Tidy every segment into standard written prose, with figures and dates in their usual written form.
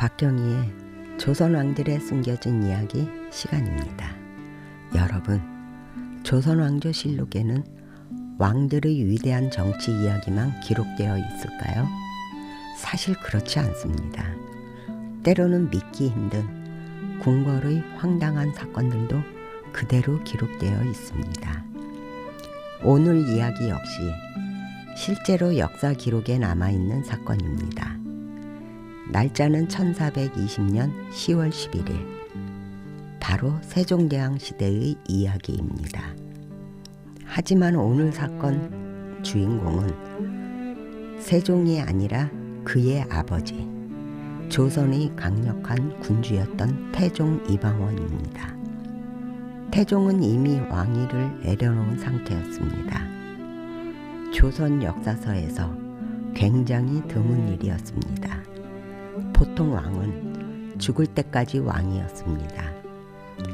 박경희의 조선 왕들의 숨겨진 이야기 시간입니다. 여러분, 조선 왕조실록에는 왕들의 위대한 정치 이야기만 기록되어 있을까요? 사실 그렇지 않습니다. 때로는 믿기 힘든 궁궐의 황당한 사건들도 그대로 기록되어 있습니다. 오늘 이야기 역시 실제로 역사 기록에 남아있는 사건입니다. 날짜는 1420년 10월 11일, 바로 세종대왕 시대의 이야기입니다. 하지만 오늘 사건 주인공은 세종이 아니라 그의 아버지, 조선의 강력한 군주였던 태종 이방원입니다. 태종은 이미 왕위를 내려놓은 상태였습니다. 조선 역사서에서 굉장히 드문 일이었습니다. 보통 왕은 죽을 때까지 왕이었습니다.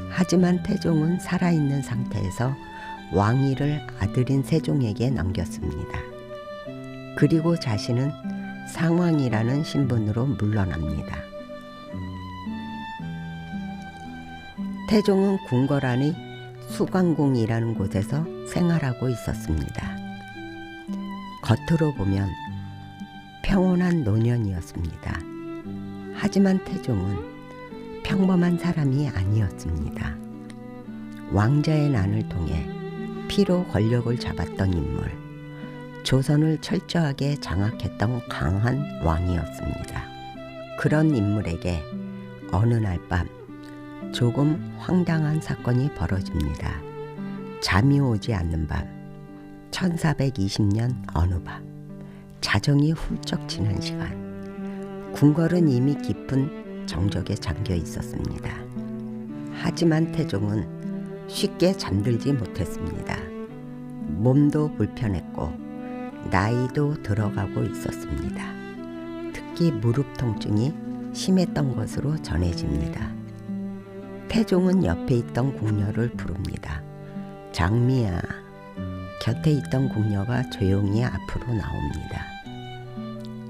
하지만 태종은 살아있는 상태에서 왕위를 아들인 세종에게 넘겼습니다. 그리고 자신은 상왕이라는 신분으로 물러납니다. 태종은 궁궐 안의 수광궁이라는 곳에서 생활하고 있었습니다. 겉으로 보면 평온한 노년이었습니다. 하지만 태종은 평범한 사람이 아니었습니다. 왕자의 난을 통해 피로 권력을 잡았던 인물, 조선을 철저하게 장악했던 강한 왕이었습니다. 그런 인물에게 어느 날 밤 조금 황당한 사건이 벌어집니다. 잠이 오지 않는 밤, 1420년 어느 밤, 자정이 훌쩍 지난 시간, 궁궐은 이미 깊은 정적에 잠겨 있었습니다. 하지만 태종은 쉽게 잠들지 못했습니다. 몸도 불편했고 나이도 들어가고 있었습니다. 특히 무릎 통증이 심했던 것으로 전해집니다. 태종은 옆에 있던 궁녀를 부릅니다. 장미야. 곁에 있던 궁녀가 조용히 앞으로 나옵니다.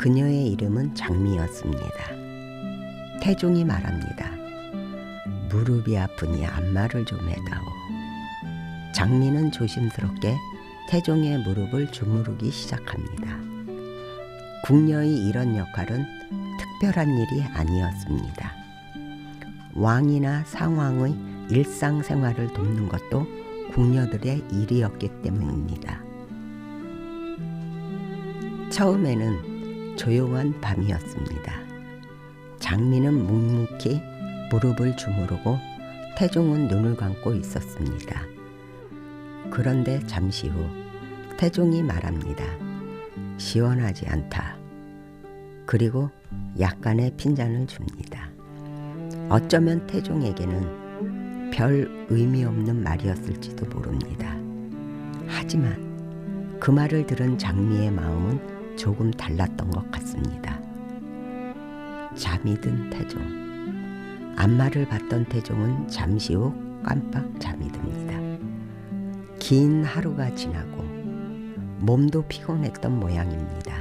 그녀의 이름은 장미였습니다. 태종이 말합니다. 무릎이 아프니 안마를 좀 해다오. 장미는 조심스럽게 태종의 무릎을 주무르기 시작합니다. 궁녀의 이런 역할은 특별한 일이 아니었습니다. 왕이나 상왕의 일상생활을 돕는 것도 궁녀들의 일이었기 때문입니다. 처음에는 조용한 밤이었습니다. 장미는 묵묵히 무릎을 주무르고 태종은 눈을 감고 있었습니다. 그런데 잠시 후 태종이 말합니다. 시원하지 않다. 그리고 약간의 핀잔을 줍니다. 어쩌면 태종에게는 별 의미 없는 말이었을지도 모릅니다. 하지만 그 말을 들은 장미의 마음은 조금 달랐던 것 같습니다. 잠이 든 태종. 안마를 받던 태종은 잠시 후 깜빡 잠이 듭니다. 긴 하루가 지나고 몸도 피곤했던 모양입니다.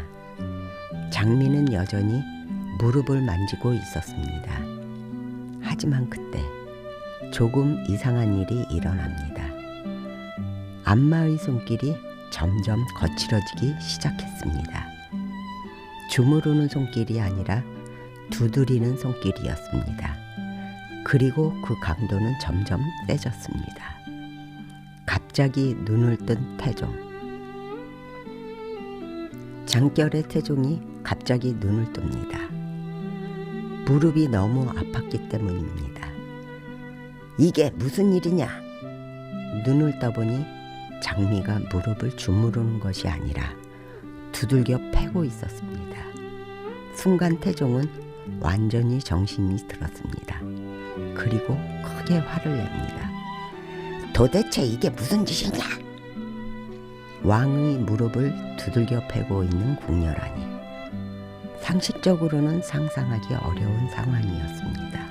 장미는 여전히 무릎을 만지고 있었습니다. 하지만 그때 조금 이상한 일이 일어납니다. 안마의 손길이 점점 거칠어지기 시작했습니다. 주무르는 손길이 아니라 두드리는 손길이었습니다. 그리고 그 강도는 점점 세졌습니다. 갑자기 눈을 뜬 태종. 잠결에 태종이 갑자기 눈을 뜹니다. 무릎이 너무 아팠기 때문입니다. 이게 무슨 일이냐? 눈을 떠보니 장미가 무릎을 주무르는 것이 아니라 두들겨 패고 있었습니다. 순간 태종은 완전히 정신이 들었습니다. 그리고 크게 화를 냅니다. 도대체 이게 무슨 짓이냐? 왕의 무릎을 두들겨 패고 있는 궁녀라니. 상식적으로는 상상하기 어려운 상황이었습니다.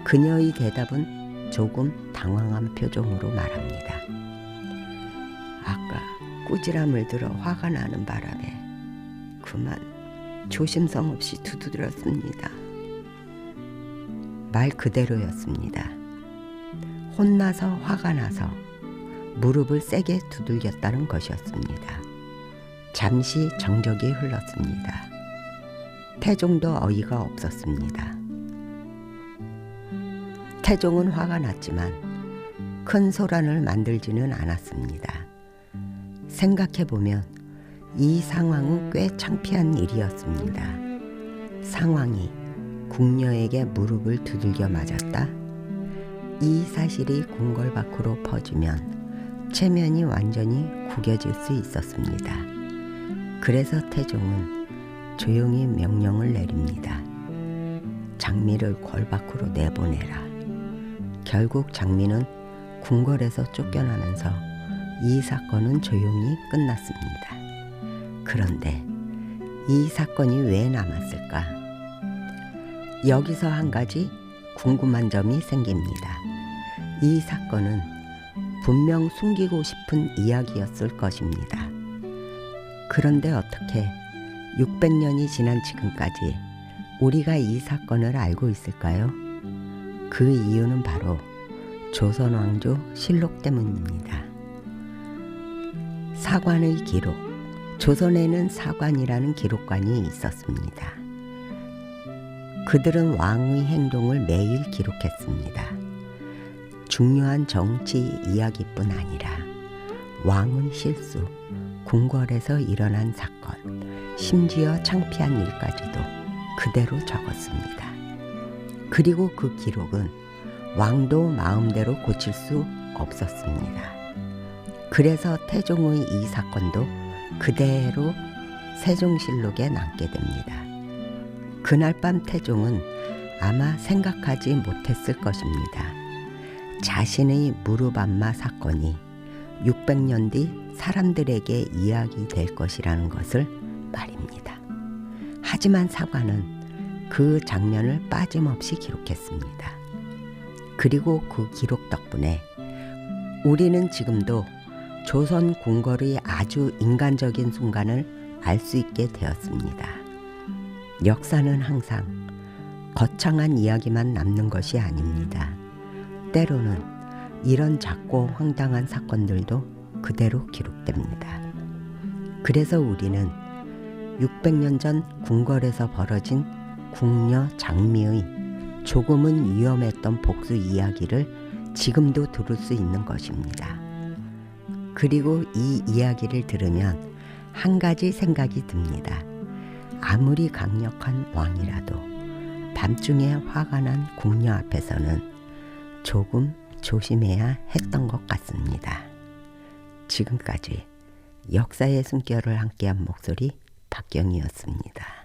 그녀의 대답은 조금 당황한 표정으로 말합니다. 아까 꾸지람을 들어 화가 나는 바람에 그만 조심성 없이 두드렸습니다. 말 그대로였습니다. 혼나서 화가 나서 무릎을 세게 두들겼다는 것이었습니다. 잠시 정적이 흘렀습니다. 태종도 어이가 없었습니다. 태종은 화가 났지만 큰 소란을 만들지는 않았습니다. 생각해보면 이 상황은 꽤 창피한 일이었습니다. 상황이 궁녀에게 무릎을 두들겨 맞았다. 이 사실이 궁궐 밖으로 퍼지면 체면이 완전히 구겨질 수 있었습니다. 그래서 태종은 조용히 명령을 내립니다. 장미를 궐 밖으로 내보내라. 결국 장미는 궁궐에서 쫓겨나면서 이 사건은 조용히 끝났습니다. 그런데 이 사건이 왜 남았을까? 여기서 한 가지 궁금한 점이 생깁니다. 이 사건은 분명 숨기고 싶은 이야기였을 것입니다. 그런데 어떻게 600년이 지난 지금까지 우리가 이 사건을 알고 있을까요? 그 이유는 바로 조선왕조 실록 때문입니다. 사관의 기록, 조선에는 사관이라는 기록관이 있었습니다. 그들은 왕의 행동을 매일 기록했습니다. 중요한 정치 이야기뿐 아니라 왕의 실수, 궁궐에서 일어난 사건, 심지어 창피한 일까지도 그대로 적었습니다. 그리고 그 기록은 왕도 마음대로 고칠 수 없었습니다. 그래서 태종의 이 사건도 그대로 세종실록에 남게 됩니다. 그날 밤 태종은 아마 생각하지 못했을 것입니다. 자신의 무릎 안마 사건이 600년 뒤 사람들에게 이야기될 것이라는 것을 말입니다. 하지만 사관은 그 장면을 빠짐없이 기록했습니다. 그리고 그 기록 덕분에 우리는 지금도 조선 궁궐의 아주 인간적인 순간을 알 수 있게 되었습니다. 역사는 항상 거창한 이야기만 남는 것이 아닙니다. 때로는 이런 작고 황당한 사건들도 그대로 기록됩니다. 그래서 우리는 600년 전 궁궐에서 벌어진 궁녀 장미의 조금은 위험했던 복수 이야기를 지금도 들을 수 있는 것입니다. 그리고 이 이야기를 들으면 한 가지 생각이 듭니다. 아무리 강력한 왕이라도 밤중에 화가 난 궁녀 앞에서는 조금 조심해야 했던 것 같습니다. 지금까지 역사의 숨결을 함께한 목소리 박경희였습니다.